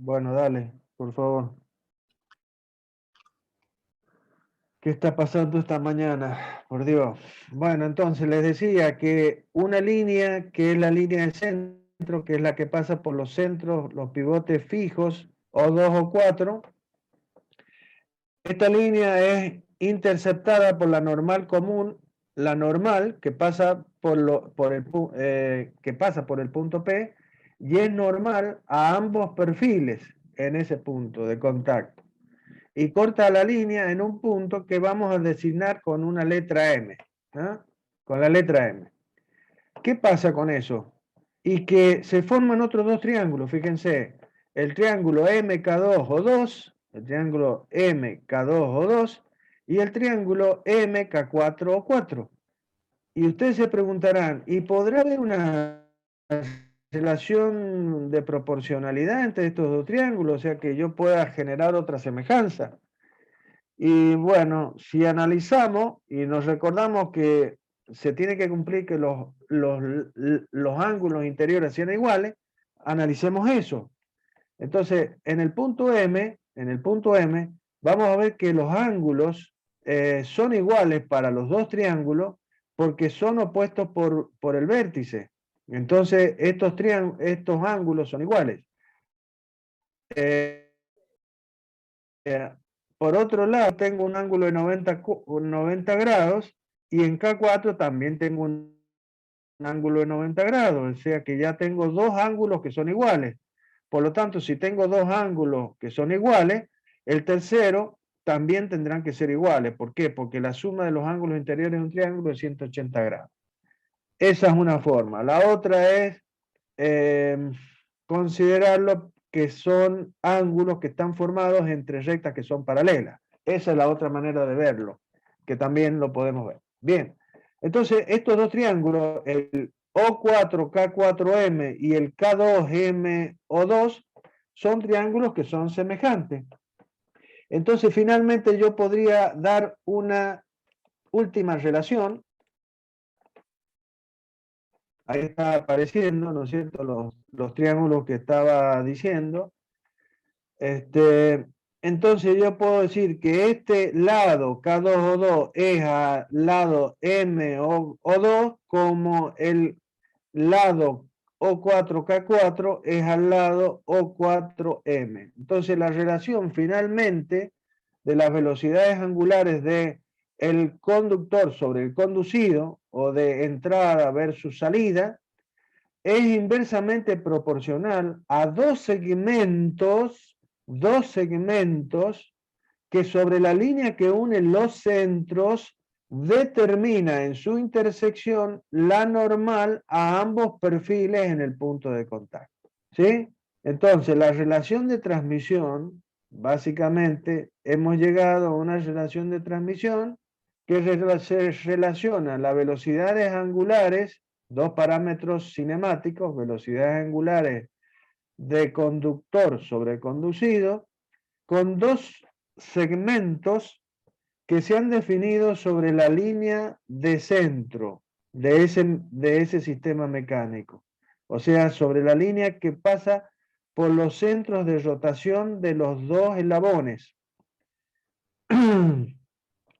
Bueno, dale, por favor. ¿Qué está pasando esta mañana? Por Dios. Bueno, entonces les decía que una línea que es la línea de centro, que es la que pasa por los centros, los pivotes fijos, o 2 o 4. Esta línea es interceptada por la normal común, la normal que pasa que pasa por el punto P, y es normal a ambos perfiles en ese punto de contacto. Y corta la línea en un punto que vamos a designar con una letra M. ¿Ah? Con la letra M. ¿Qué pasa con eso? Y que se forman otros dos triángulos, fíjense, el triángulo MK2O2, el triángulo MK2O2 y el triángulo MK4O4. Y ustedes se preguntarán, ¿y podrá haber una relación de proporcionalidad entre estos dos triángulos? O sea, que yo pueda generar otra semejanza. Y bueno, si analizamos y nos recordamos que se tiene que cumplir que los ángulos interiores sean iguales, analicemos eso. Entonces, en el punto M, vamos a ver que los ángulos son iguales para los dos triángulos porque son opuestos por el vértice. Entonces, estos ángulos son iguales. Eh, eh, por otro lado, tengo un ángulo de 90 grados y en K4 también tengo un ángulo de 90 grados, o sea que ya tengo dos ángulos que son iguales. Por lo tanto, si tengo dos ángulos que son iguales, el tercero también tendrán que ser iguales. ¿Por qué? Porque la suma de los ángulos interiores de un triángulo es 180 grados. Esa es una forma. La otra es considerarlo que son ángulos que están formados entre rectas que son paralelas. Esa es la otra manera de verlo, que también lo podemos ver. Bien, entonces estos dos triángulos, el O4K4M y el K2MO2, son triángulos que son semejantes. Entonces finalmente yo podría dar una última relación. Ahí está apareciendo, ¿no es cierto?, los triángulos que estaba diciendo. Entonces yo puedo decir que este lado K2O2 es al lado MO2 como el lado O4K4 es al lado O4M. Entonces la relación finalmente de las velocidades angulares de el conductor sobre el conducido o de entrada versus salida es inversamente proporcional a dos segmentos que sobre la línea que une los centros determina en su intersección la normal a ambos perfiles en el punto de contacto. ¿Sí? Entonces, la relación de transmisión, básicamente, hemos llegado a una relación de transmisión que se relaciona las velocidades angulares, dos parámetros cinemáticos, velocidades angulares de conductor sobre conducido, con dos segmentos que se han definido sobre la línea de centro de ese sistema mecánico. O sea, sobre la línea que pasa por los centros de rotación de los dos eslabones.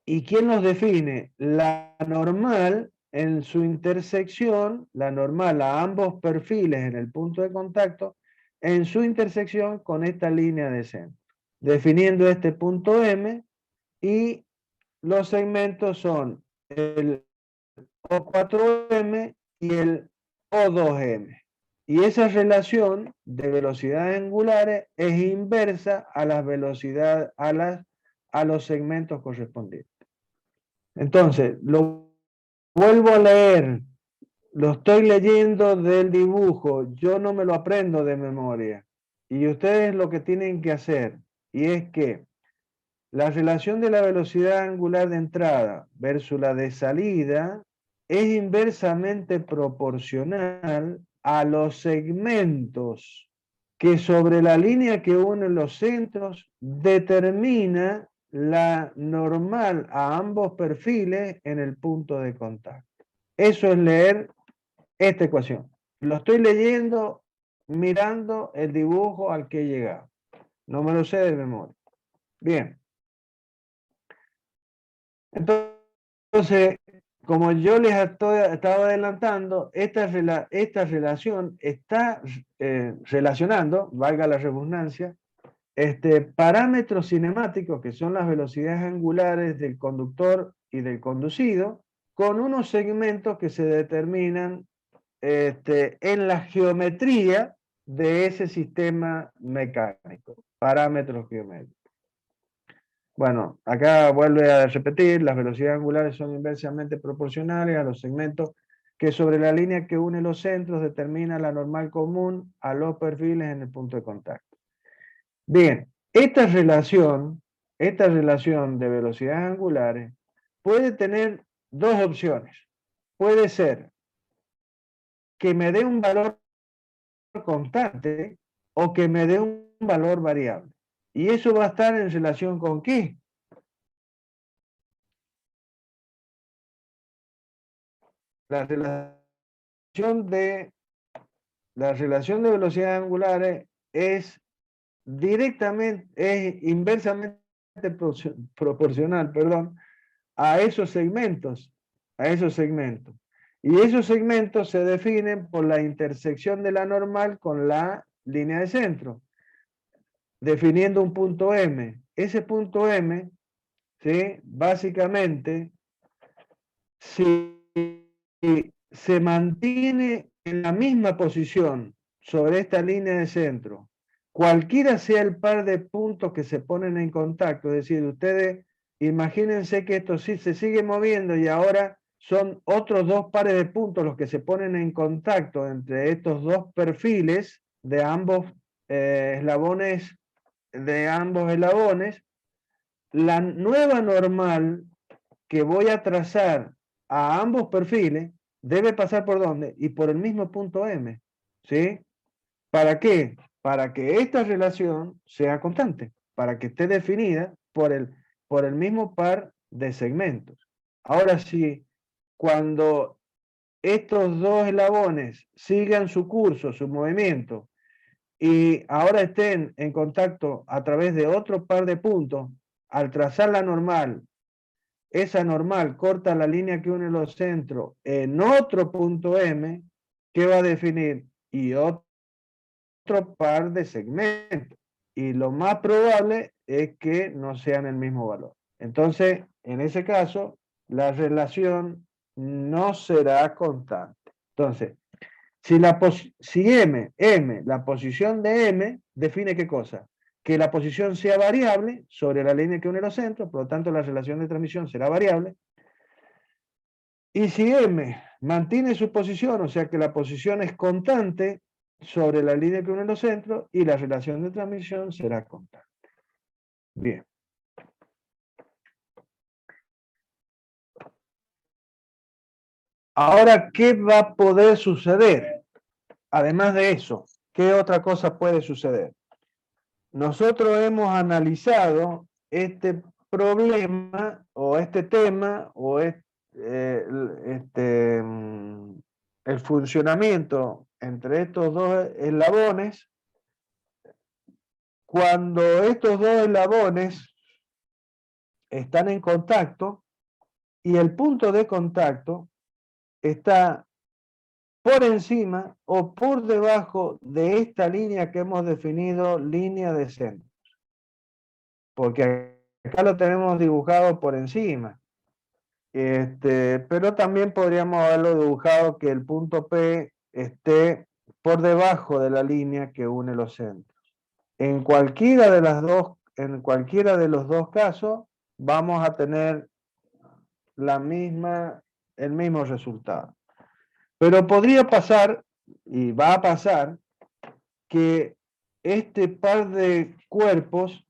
¿Y quién los define? La normal en su intersección, la normal a ambos perfiles en el punto de contacto, en su intersección con esta línea de centro, definiendo este punto M, y los segmentos son el O4M y el O2M. Y esa relación de velocidades angulares es inversa a las velocidades, a los segmentos correspondientes. Entonces, lo vuelvo a leer, lo estoy leyendo del dibujo, yo no me lo aprendo de memoria. Y ustedes lo que tienen que hacer, y es que la relación de la velocidad angular de entrada versus la de salida es inversamente proporcional a los segmentos que sobre la línea que une los centros determina la normal a ambos perfiles en el punto de contacto. Eso es leer esta ecuación. Lo estoy leyendo mirando el dibujo al que he llegado. No me lo sé de memoria. Bien. Entonces, como yo les estaba adelantando, esta relación está relacionando, valga la redundancia, parámetros cinemáticos, que son las velocidades angulares del conductor y del conducido, con unos segmentos que se determinan en la geometría de ese sistema mecánico, parámetros geométricos. Bueno, acá vuelve a repetir, las velocidades angulares son inversamente proporcionales a los segmentos que sobre la línea que une los centros determina la normal común a los perfiles en el punto de contacto. Bien, esta relación de velocidades angulares puede tener dos opciones. Puede ser que me dé un valor constante o que me dé un valor variable. ¿Y eso va a estar en relación con qué? La relación de velocidades angulares es inversamente proporcional, perdón, a esos segmentos, Y esos segmentos se definen por la intersección de la normal con la línea de centro, definiendo un punto M. Ese punto M, ¿sí? Básicamente, si se mantiene en la misma posición sobre esta línea de centro, cualquiera sea el par de puntos que se ponen en contacto, es decir, ustedes imagínense que esto sí se sigue moviendo y ahora son otros dos pares de puntos los que se ponen en contacto entre estos dos perfiles de ambos eslabones, la nueva normal que voy a trazar a ambos perfiles debe pasar por dónde? Y por el mismo punto M, ¿sí? ¿Para qué? Para que esta relación sea constante, para que esté definida por el mismo par de segmentos. Ahora sí, cuando estos dos eslabones sigan su curso, su movimiento, y ahora estén en contacto a través de otro par de puntos, al trazar la normal, esa normal corta la línea que une los centros en otro punto M, que va a definir y otro par de segmentos. Y lo más probable es que no sean el mismo valor. Entonces, en ese caso, la relación no será constante. Entonces, si M, la posición de M, define qué cosa? Que la posición sea variable sobre la línea que une los centros, por lo tanto la relación de transmisión será variable. Y si M mantiene su posición, o sea que la posición es constante sobre la línea que une los centros, y la relación de transmisión será constante. Bien. Ahora, ¿qué va a poder suceder? Además de eso, ¿qué otra cosa puede suceder? Nosotros hemos analizado este problema o este tema o el funcionamiento entre estos dos eslabones cuando estos dos eslabones están en contacto y el punto de contacto está por encima o por debajo de esta línea que hemos definido línea de centro. Porque acá lo tenemos dibujado por encima. Pero también podríamos haberlo dibujado que el punto P esté por debajo de la línea que une los centros. En cualquiera de los dos casos vamos a tener el mismo resultado. Pero podría pasar, y va a pasar, que este par de cuerpos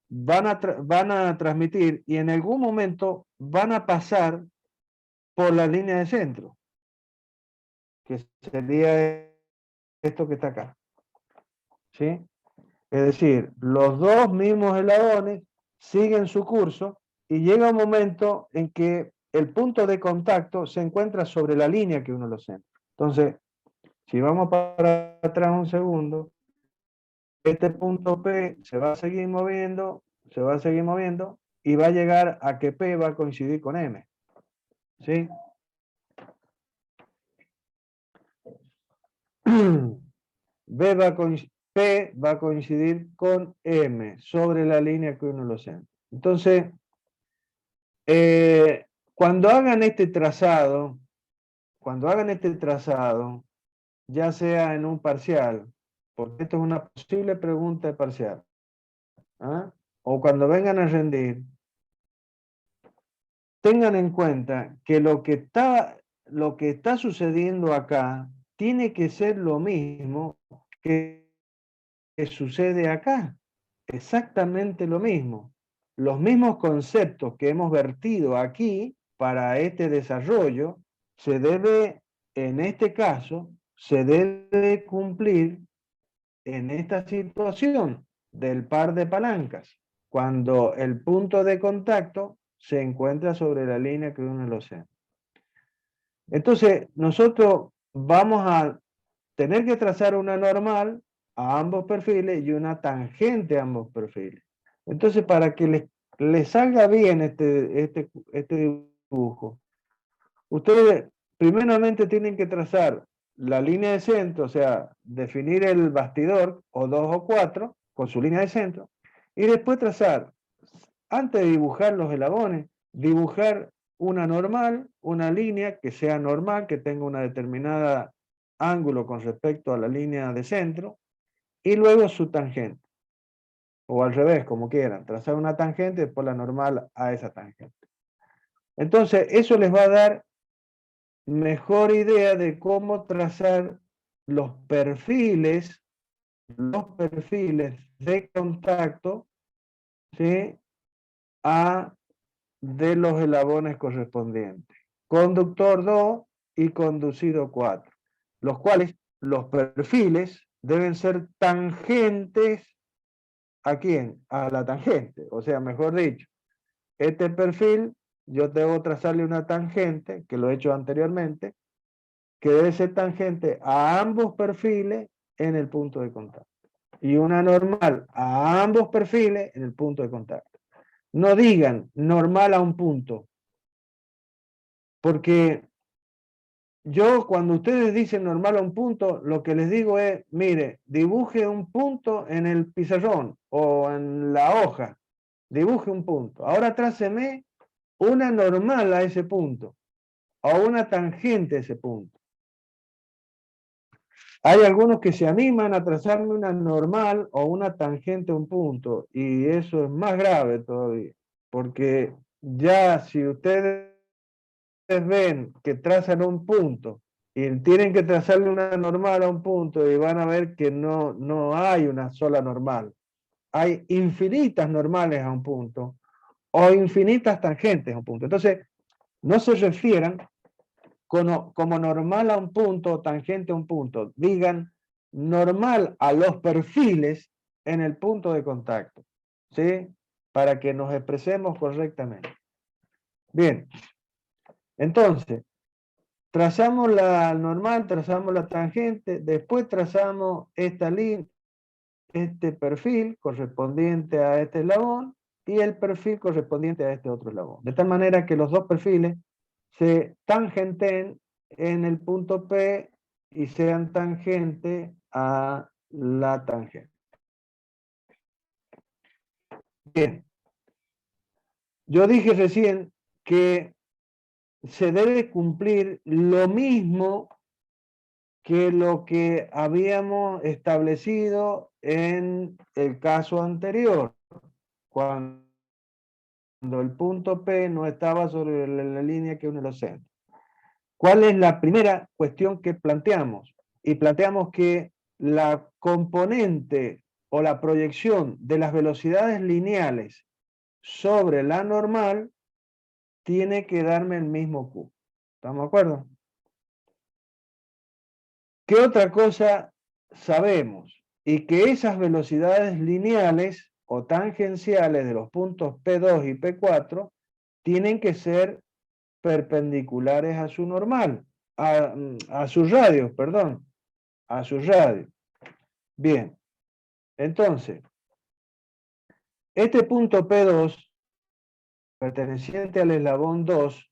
van a transmitir y en algún momento van a pasar por la línea de centro, que sería esto que está acá. ¿Sí? Es decir, los dos mismos eslabones siguen su curso y llega un momento en que el punto de contacto se encuentra sobre la línea que uno los centra. Entonces, si vamos para atrás un segundo, este punto P se va a seguir moviendo, y va a llegar a que P va a coincidir con M. ¿Sí? P va a coincidir con M sobre la línea que uno lo centra. Entonces, cuando hagan este trazado, ya sea en un parcial, porque esto es una posible pregunta de parcial, ¿ah? O cuando vengan a rendir, tengan en cuenta que lo que está sucediendo acá tiene que ser lo mismo que sucede acá. Exactamente lo mismo. Los mismos conceptos que hemos vertido aquí para este desarrollo se debe, en este caso, se debe cumplir en esta situación del par de palancas, cuando el punto de contacto se encuentra sobre la línea que une el océano. Entonces, nosotros vamos a tener que trazar una normal a ambos perfiles y una tangente a ambos perfiles. Entonces, para que les salga bien este dibujo, ustedes primeramente tienen que trazar la línea de centro, o sea, definir el bastidor, o 2 o 4, con su línea de centro, y después trazar, antes de dibujar los eslabones, dibujar una normal, una línea que sea normal, que tenga una determinada ángulo con respecto a la línea de centro, y luego su tangente. O al revés, como quieran, trazar una tangente y después la normal a esa tangente. Entonces, eso les va a dar mejor idea de cómo trazar los perfiles de contacto, ¿sí? De los eslabones correspondientes. Conductor 2 y conducido 4. Los cuales, los perfiles deben ser tangentes. ¿A quién? A la tangente. O sea, mejor dicho, este perfil, yo debo trazarle una tangente, que lo he hecho anteriormente, que debe ser tangente a ambos perfiles en el punto de contacto. Y una normal a ambos perfiles en el punto de contacto. No digan normal a un punto, porque yo cuando ustedes dicen normal a un punto, lo que les digo es, mire, dibuje un punto en el pizarrón o en la hoja, dibuje un punto. Ahora tráceme una normal a ese punto, o una tangente a ese punto. Hay algunos que se animan a trazarme una normal o una tangente a un punto, y eso es más grave todavía, porque ya si ustedes ven que trazan un punto y tienen que trazarle una normal a un punto y van a ver que no hay una sola normal. Hay infinitas normales a un punto o infinitas tangentes a un punto. Entonces, no se refieran como normal a un punto o tangente a un punto. Digan normal a los perfiles en el punto de contacto, ¿sí? Para que nos expresemos correctamente. Bien, entonces, trazamos la normal, trazamos la tangente, después trazamos esta línea, este perfil correspondiente a este eslabón y el perfil correspondiente a este otro eslabón. De tal manera que los dos perfiles se tangenten en el punto P y sean tangente a la tangente. Bien, yo dije recién que se debe cumplir lo mismo que lo que habíamos establecido en el caso anterior, cuando el punto P no estaba sobre la línea que une los centros. ¿Cuál es la primera cuestión que planteamos? Y planteamos que la componente o la proyección de las velocidades lineales sobre la normal tiene que darme el mismo Q. ¿Estamos de acuerdo? ¿Qué otra cosa sabemos? Y que esas velocidades lineales o tangenciales de los puntos P2 y P4 tienen que ser perpendiculares a su normal, a su radio, perdón, a su radio. Bien, Entonces, este punto P2, perteneciente al eslabón 2,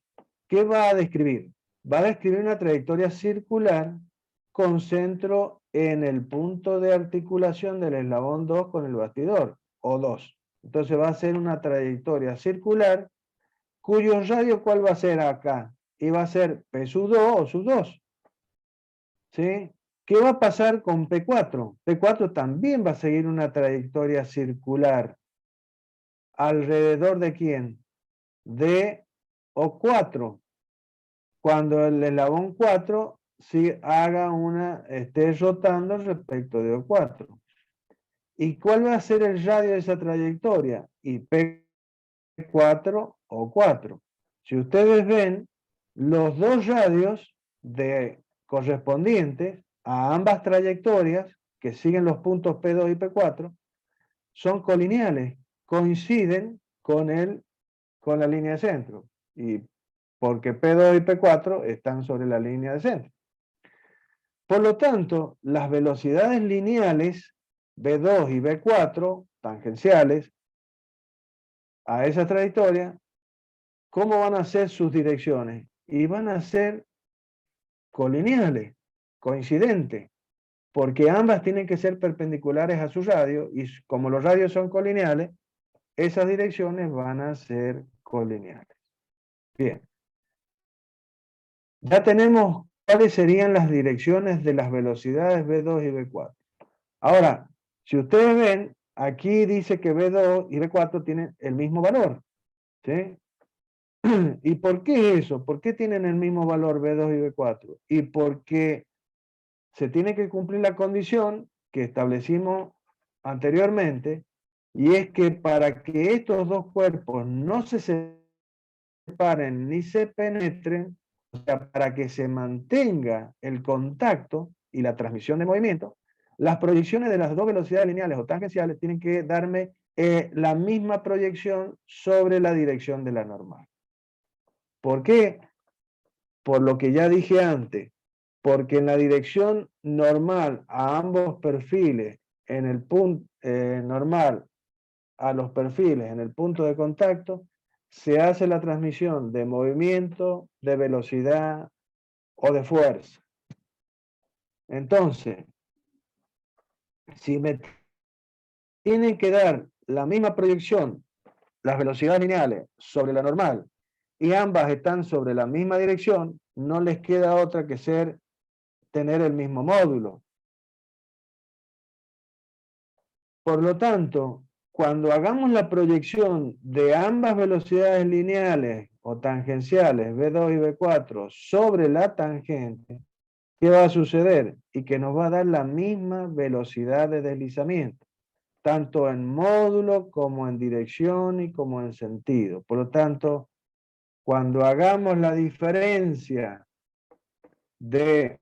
¿qué va a describir? Va a describir una trayectoria circular con centro en el punto de articulación del eslabón 2 con el bastidor, o 2. Entonces va a ser una trayectoria circular, cuyo radio, ¿cuál va a ser acá? Y va a ser P sub 2 o sub 2. ¿Sí? ¿Qué va a pasar con P4? P4 también va a seguir una trayectoria circular. ¿Alrededor de quién? De O4. Cuando el eslabón 4 si esté rotando respecto de O4. ¿Y cuál va a ser el radio de esa trayectoria? Y P4 O4. Si ustedes ven, los dos radios correspondientes a ambas trayectorias, que siguen los puntos P2 y P4, son colineales, coinciden con la línea de centro. Y porque P2 y P4 están sobre la línea de centro. Por lo tanto, las velocidades lineales B2 y B4, tangenciales a esa trayectoria, ¿cómo van a ser sus direcciones? Y van a ser colineales, coincidentes, porque ambas tienen que ser perpendiculares a su radio, y como los radios son colineales, esas direcciones van a ser colineales. Bien. Ya tenemos cuáles serían las direcciones de las velocidades B2 y B4. Ahora, si ustedes ven, aquí dice que B2 y B4 tienen el mismo valor. ¿Sí? ¿Y por qué eso? ¿Por qué tienen el mismo valor B2 y B4? Y porque se tiene que cumplir la condición que establecimos anteriormente, y es que para que estos dos cuerpos no se separen ni se penetren, o sea, para que se mantenga el contacto y la transmisión de movimiento, las proyecciones de las dos velocidades lineales o tangenciales tienen que darme la misma proyección sobre la dirección de la normal. ¿Por qué? Por lo que ya dije antes, porque en la dirección normal a ambos perfiles, en el punto normal a los perfiles en el punto de contacto, se hace la transmisión de movimiento, de velocidad o de fuerza. Entonces, si me tienen que dar la misma proyección, las velocidades lineales sobre la normal, y ambas están sobre la misma dirección, no les queda otra que tener el mismo módulo. Por lo tanto, cuando hagamos la proyección de ambas velocidades lineales o tangenciales, B2 y B4, sobre la tangente, ¿qué va a suceder? Y que nos va a dar la misma velocidad de deslizamiento, tanto en módulo como en dirección y como en sentido. Por lo tanto, cuando hagamos la diferencia de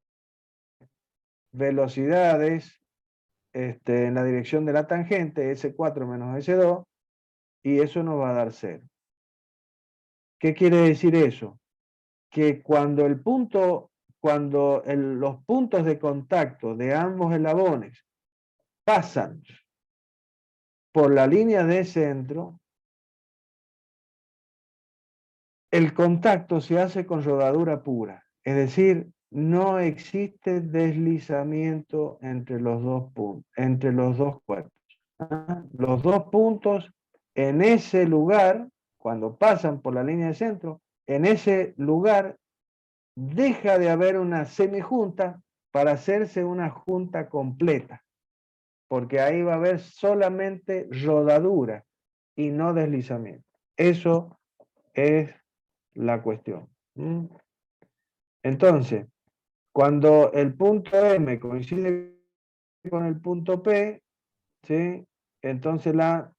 velocidades en la dirección de la tangente, S4 menos S2, y eso nos va a dar 0. ¿Qué quiere decir eso? Que cuando los puntos de contacto de ambos eslabones pasan por la línea de centro, el contacto se hace con rodadura pura, es decir, no existe deslizamiento entre los dos puntos, entre los dos cuerpos. Los dos puntos en ese lugar, cuando pasan por la línea de centro, en ese lugar deja de haber una semijunta para hacerse una junta completa, porque ahí va a haber solamente rodadura y no deslizamiento. Eso es la cuestión. Entonces, cuando el punto M coincide con el punto P, ¿sí? Entonces la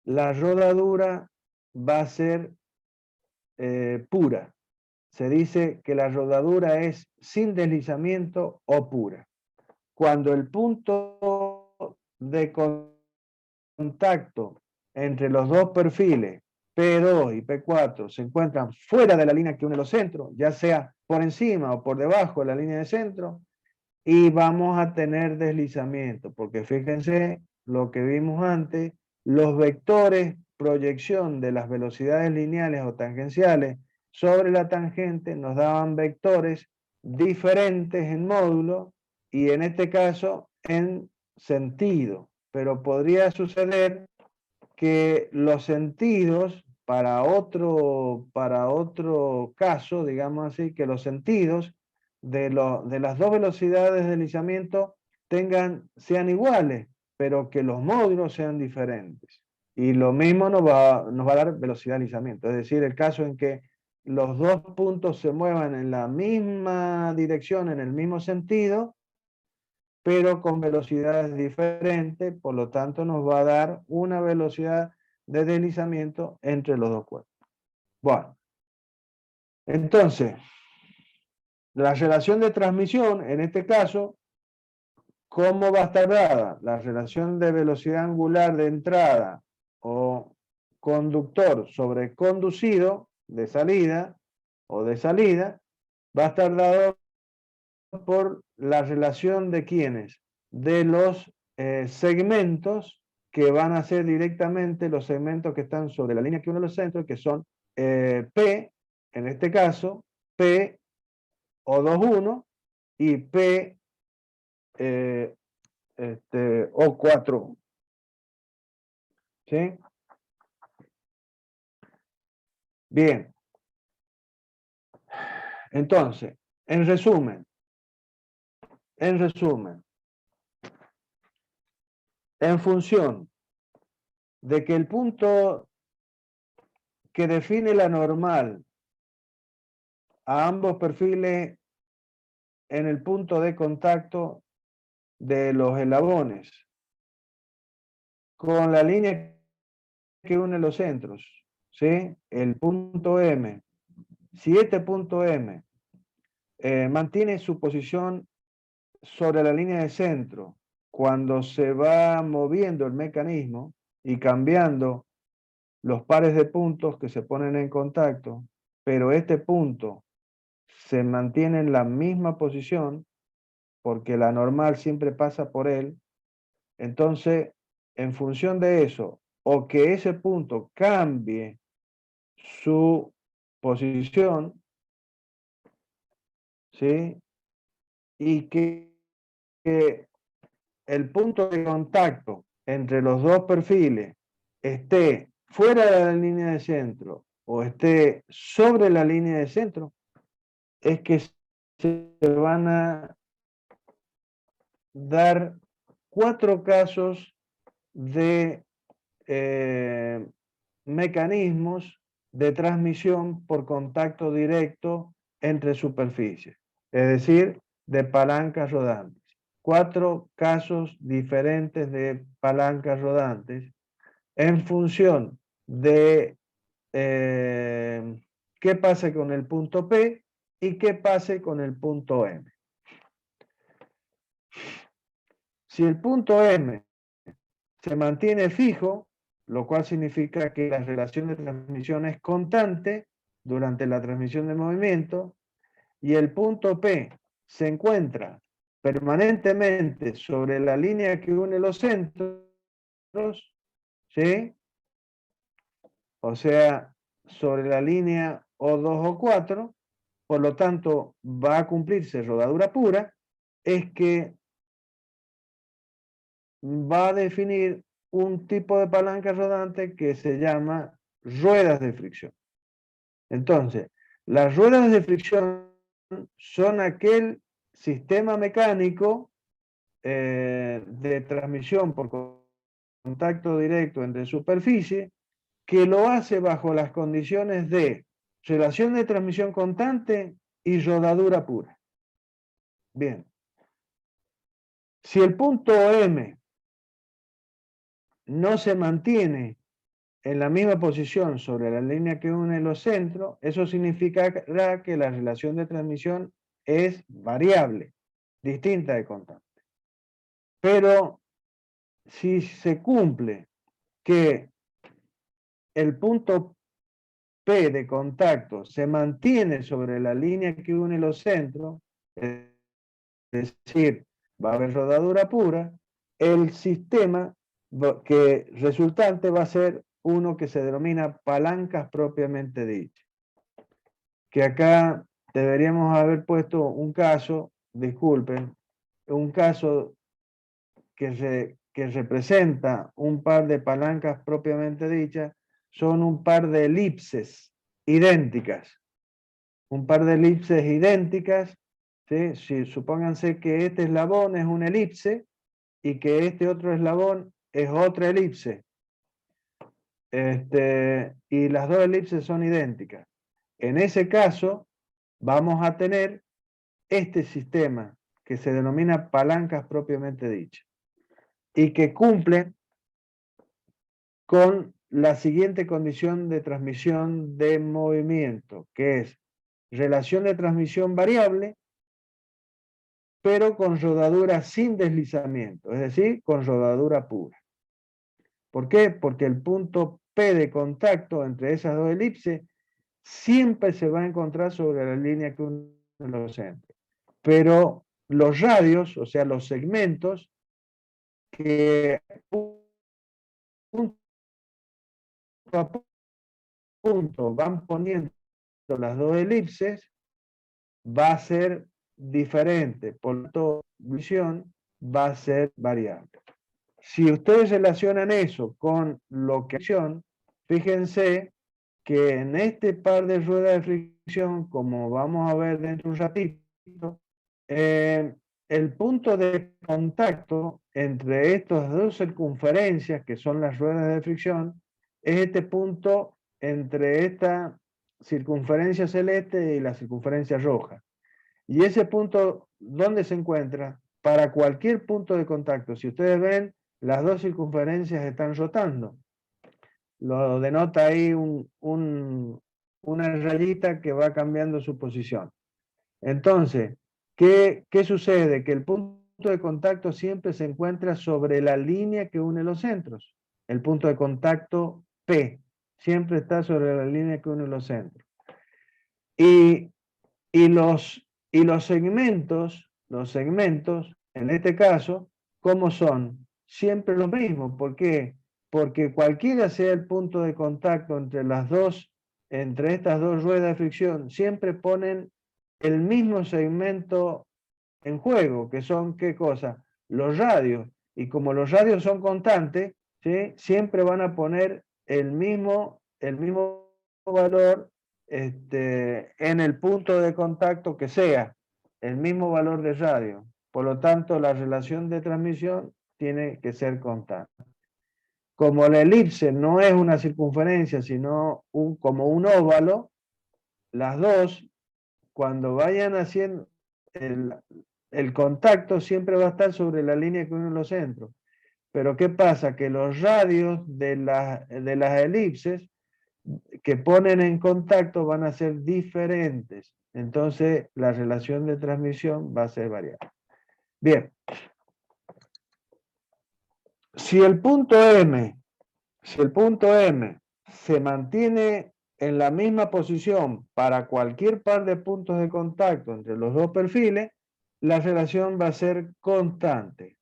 rodadura va a ser pura. Se dice que la rodadura es sin deslizamiento o pura. Cuando el punto de contacto entre los dos perfiles, P2 y P4, se encuentran fuera de la línea que une los centros, ya sea por encima o por debajo de la línea de centro, y vamos a tener deslizamiento, porque fíjense lo que vimos antes, los vectores proyección de las velocidades lineales o tangenciales sobre la tangente nos daban vectores diferentes en módulo y en este caso en sentido, pero podría suceder que los sentidos para otro caso, digamos así, que los sentidos de las dos velocidades de deslizamiento sean iguales, pero que los módulos sean diferentes. Y lo mismo nos va a dar velocidad de deslizamiento, es decir, el caso en que los dos puntos se muevan en la misma dirección, en el mismo sentido, pero con velocidades diferentes, por lo tanto nos va a dar una velocidad de deslizamiento entre los dos cuerpos. Bueno, entonces, la relación de transmisión, en este caso, ¿cómo va a estar dada? La relación de velocidad angular de entrada o conductor sobre conducido de salida o de salida, va a estar dado por la relación de quiénes, de los segmentos que van a ser directamente los segmentos que están sobre la línea que une los centros, que son P, en este caso, P O21 y P O4. ¿Sí? Bien. Entonces, en resumen, en función de que el punto que define la normal a ambos perfiles en el punto de contacto de los eslabones con la línea que une los centros, ¿sí? El punto M. Si este punto M mantiene su posición sobre la línea de centro cuando se va moviendo el mecanismo y cambiando los pares de puntos que se ponen en contacto, pero este punto se mantiene en la misma posición porque la normal siempre pasa por él, entonces, en función de eso, o que ese punto cambie su posición, ¿sí? Y que el punto de contacto entre los dos perfiles esté fuera de la línea de centro o esté sobre la línea de centro, es que se van a dar 4 casos de mecanismos de transmisión por contacto directo entre superficies, es decir, de palancas rodantes. 4 casos diferentes de palancas rodantes en función de qué pase con el punto P y qué pase con el punto M. Si el punto M se mantiene fijo, lo cual significa que la relación de transmisión es constante durante la transmisión de movimiento, y el punto P se encuentra permanentemente sobre la línea que une los centros, ¿sí? O sea, sobre la línea O2 o 4, por lo tanto va a cumplirse rodadura pura, es que va a definir un tipo de palanca rodante que se llama ruedas de fricción. Entonces, las ruedas de fricción son aquel sistema mecánico de transmisión por contacto directo entre superficie que lo hace bajo las condiciones de relación de transmisión constante y rodadura pura. Bien. Si el punto M no se mantiene en la misma posición sobre la línea que une los centros, eso significará que la relación de transmisión es variable, distinta de constante. Pero si se cumple que el punto P de contacto se mantiene sobre la línea que une los centros, es decir, va a haber rodadura pura, el sistema que resultante va a ser uno que se denomina palancas propiamente dichas. Que acá deberíamos haber puesto un caso, disculpen, un caso que representa un par de palancas propiamente dichas, son un par de elipses idénticas. Un par de elipses idénticas, ¿sí? Si supónganse que este eslabón es una elipse y que este otro eslabón es otra elipse. Y las dos elipses son idénticas. En ese caso, vamos a tener este sistema que se denomina palancas propiamente dichas y que cumple con la siguiente condición de transmisión de movimiento, que es relación de transmisión variable, pero con rodadura sin deslizamiento, es decir, con rodadura pura. ¿Por qué? Porque el punto P de contacto entre esas dos elipses siempre se va a encontrar sobre la línea que une los centros. Pero los radios, o sea, los segmentos que punto a punto van poniendo las dos elipses, va a ser diferente, por lo tanto, la visión va a ser variable. Si ustedes relacionan eso con lo que son, fíjense que en este par de ruedas de fricción, como vamos a ver dentro de un ratito, el punto de contacto entre estas dos circunferencias, que son las ruedas de fricción, es este punto entre esta circunferencia celeste y la circunferencia roja. Y ese punto, ¿dónde se encuentra? Para cualquier punto de contacto. Si ustedes ven, las dos circunferencias están rotando. Lo denota ahí una rayita que va cambiando su posición. Entonces, ¿qué sucede? Que el punto de contacto siempre se encuentra sobre la línea que une los centros. El punto de contacto P siempre está sobre la línea que une los centros. Y los segmentos, en este caso, ¿cómo son? Siempre lo mismo. ¿Por qué? Porque cualquiera sea el punto de contacto entre estas dos ruedas de fricción, siempre ponen el mismo segmento en juego, que son, ¿qué cosa? Los radios. Y como los radios son constantes, ¿sí? Siempre van a poner el mismo valor en el punto de contacto que sea, el mismo valor de radio. Por lo tanto, la relación de transmisión tiene que ser constante. Como la elipse no es una circunferencia, sino como un óvalo, las dos, cuando vayan haciendo el contacto, siempre va a estar sobre la línea que une los centros. Pero ¿qué pasa? Que los radios de las elipses que ponen en contacto van a ser diferentes. Entonces, la relación de transmisión va a ser variable. Bien. Si el punto M se mantiene en la misma posición para cualquier par de puntos de contacto entre los dos perfiles, la relación va a ser constante.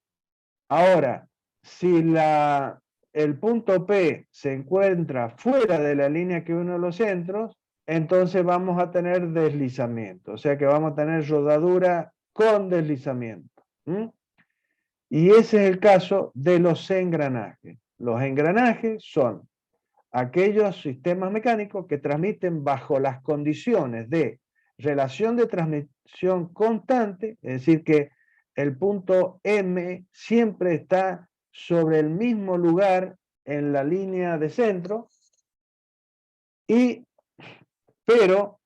Ahora, si el punto P se encuentra fuera de la línea que une los centros, entonces vamos a tener deslizamiento, o sea que vamos a tener rodadura con deslizamiento. Y ese es el caso de los engranajes. Los engranajes son aquellos sistemas mecánicos que transmiten bajo las condiciones de relación de transmisión constante, es decir, que el punto M siempre está sobre el mismo lugar en la línea de centro, pero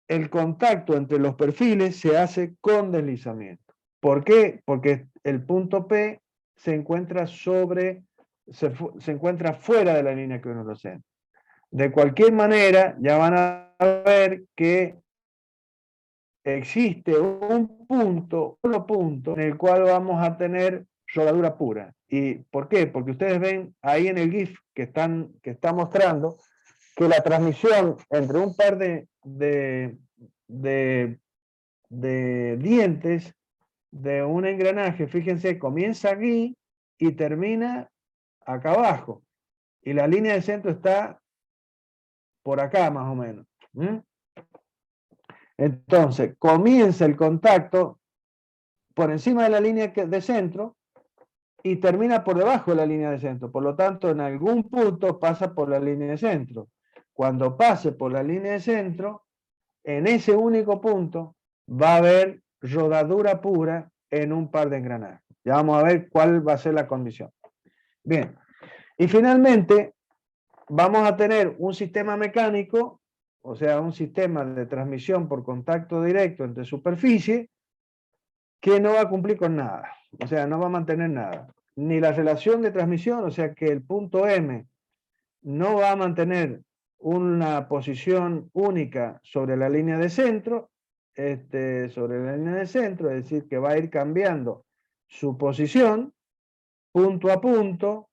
el contacto entre los perfiles se hace con deslizamiento. ¿Por qué? Porque el punto P se encuentra se encuentra fuera de la línea que une los centros. De cualquier manera, ya van a ver que existe un punto en el cual vamos a tener rodadura pura. ¿Y por qué? Porque ustedes ven ahí en el GIF que está mostrando que la transmisión entre un par de dientes de un engranaje, fíjense, comienza aquí y termina acá abajo. Y la línea de centro está por acá más o menos. ¿Mm? Entonces, comienza el contacto por encima de la línea de centro y termina por debajo de la línea de centro. Por lo tanto, en algún punto pasa por la línea de centro. Cuando pase por la línea de centro, en ese único punto va a haber rodadura pura en un par de engranajes. Ya vamos a ver cuál va a ser la condición. Bien, y finalmente vamos a tener un sistema mecánico, o sea, un sistema de transmisión por contacto directo entre superficie, que no va a cumplir con nada, o sea, no va a mantener nada. Ni la relación de transmisión, o sea que el punto M no va a mantener una posición única sobre la línea de centro, sobre la línea de centro, es decir, que va a ir cambiando su posición punto a punto,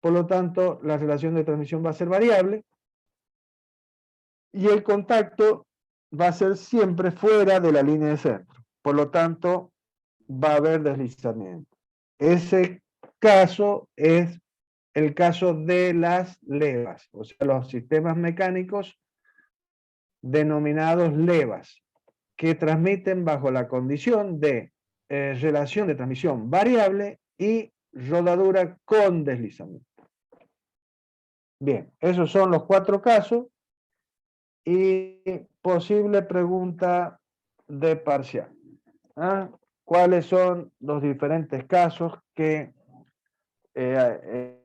por lo tanto, la relación de transmisión va a ser variable y el contacto va a ser siempre fuera de la línea de centro. Por lo tanto, va a haber deslizamiento. Ese caso es el caso de las levas, o sea, los sistemas mecánicos denominados levas, que transmiten bajo la condición de relación de transmisión variable y rodadura con deslizamiento. Bien, esos son los 4 casos y posible pregunta de parcial. ¿Ah? ¿Cuáles son los diferentes casos que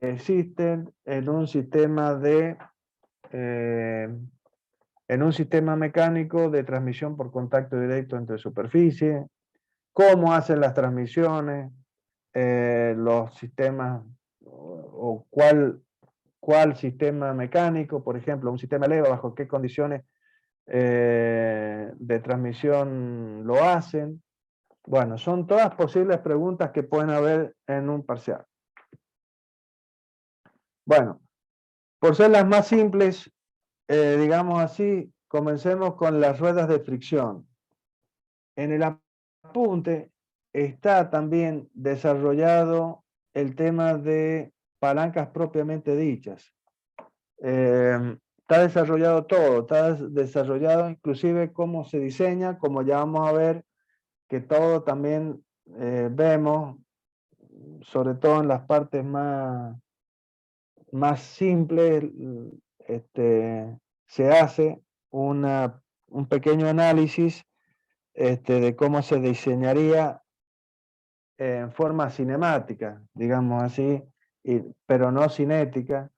existen en un sistema en un sistema mecánico de transmisión por contacto directo entre superficies? ¿Cómo hacen las transmisiones? Los sistemas o cuál sistema mecánico, por ejemplo, un sistema leva, bajo qué condiciones de transmisión lo hacen. Bueno, son todas posibles preguntas que pueden haber en un parcial. Bueno, por ser las más simples, digamos así, comencemos con las ruedas de fricción. En el apunte está también desarrollado el tema de palancas propiamente dichas. Está desarrollado todo, está desarrollado inclusive cómo se diseña, como ya vamos a ver, que todo también vemos, sobre todo en las partes más simples, se hace un pequeño análisis de cómo se diseñaría en forma cinemática, digamos así, pero no cinética,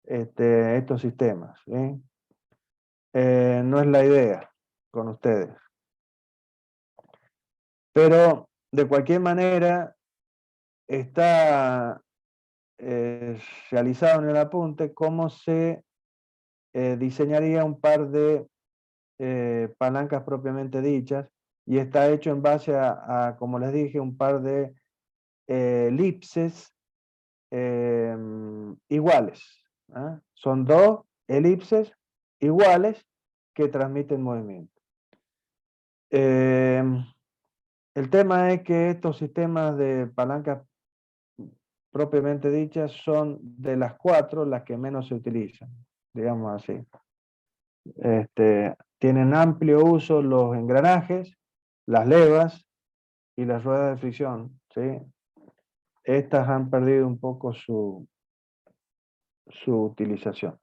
estos sistemas. ¿Sí? No es la idea con ustedes. Pero de cualquier manera está realizado en el apunte cómo se diseñaría un par de palancas propiamente dichas y está hecho en base como les dije, un par de elipses iguales. ¿Ah? Son 2 elipses iguales que transmiten movimiento. El tema es que estos sistemas de palancas propiamente dichas son de las 4 las que menos se utilizan, digamos así. Tienen amplio uso los engranajes, las levas y las ruedas de fricción, ¿sí? Estas han perdido un poco su utilización.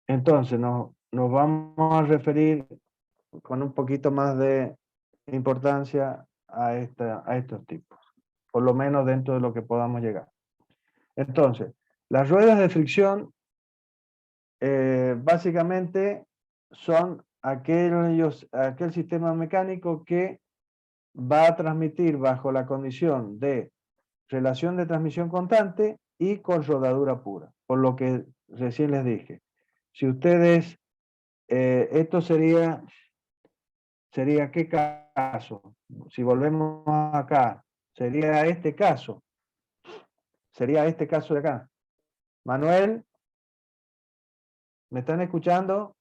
Entonces, nos vamos a referir con un poquito más de importancia a estos tipos, por lo menos dentro de lo que podamos llegar. Entonces, las ruedas de fricción básicamente son aquel sistema mecánico que va a transmitir bajo la condición de relación de transmisión constante y con rodadura pura, por lo que recién les dije. Si ustedes, esto sería ¿qué caso? Si volvemos acá, sería este caso de acá. Manuel, ¿me están escuchando?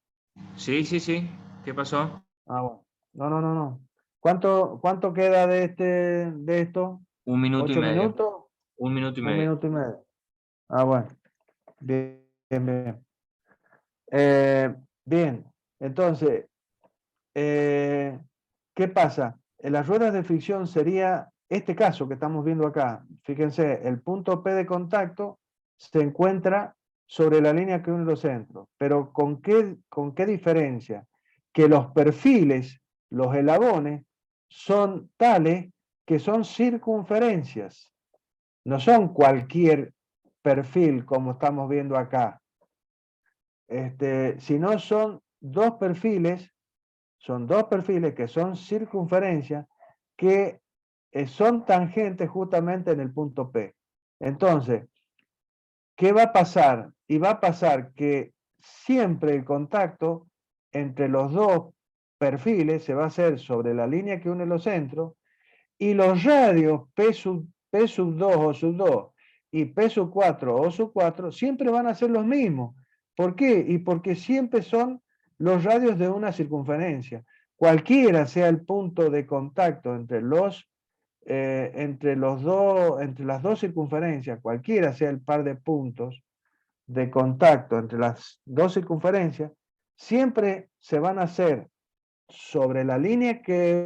Sí, sí, sí. ¿Qué pasó? Ah, bueno. No. ¿Cuánto queda de esto? 1 minuto y ¿8 medio. minutos? 1 minuto y Un medio. minuto y medio. Ah, bueno. Bien. Bien. Entonces, ¿qué pasa? En las ruedas de fricción sería este caso que estamos viendo acá. Fíjense, el punto P de contacto se encuentra sobre la línea que une los centros. Pero con qué diferencia? Que los perfiles, los eslabones, son tales que son circunferencias. No son cualquier perfil como estamos viendo acá. Sino son dos perfiles que son circunferencias que son tangentes justamente en el punto P. Entonces, ¿qué va a pasar? Y va a pasar que siempre el contacto entre los dos perfiles se va a hacer sobre la línea que une los centros y los radios P sub 2 o sub 2 y P sub 4 o sub 4 siempre van a ser los mismos. ¿Por qué? Y porque siempre son los radios de una circunferencia. Cualquiera sea el punto de contacto entre las dos circunferencias, cualquiera sea el par de puntos de contacto entre las dos circunferencias, siempre se van a hacer sobre la línea que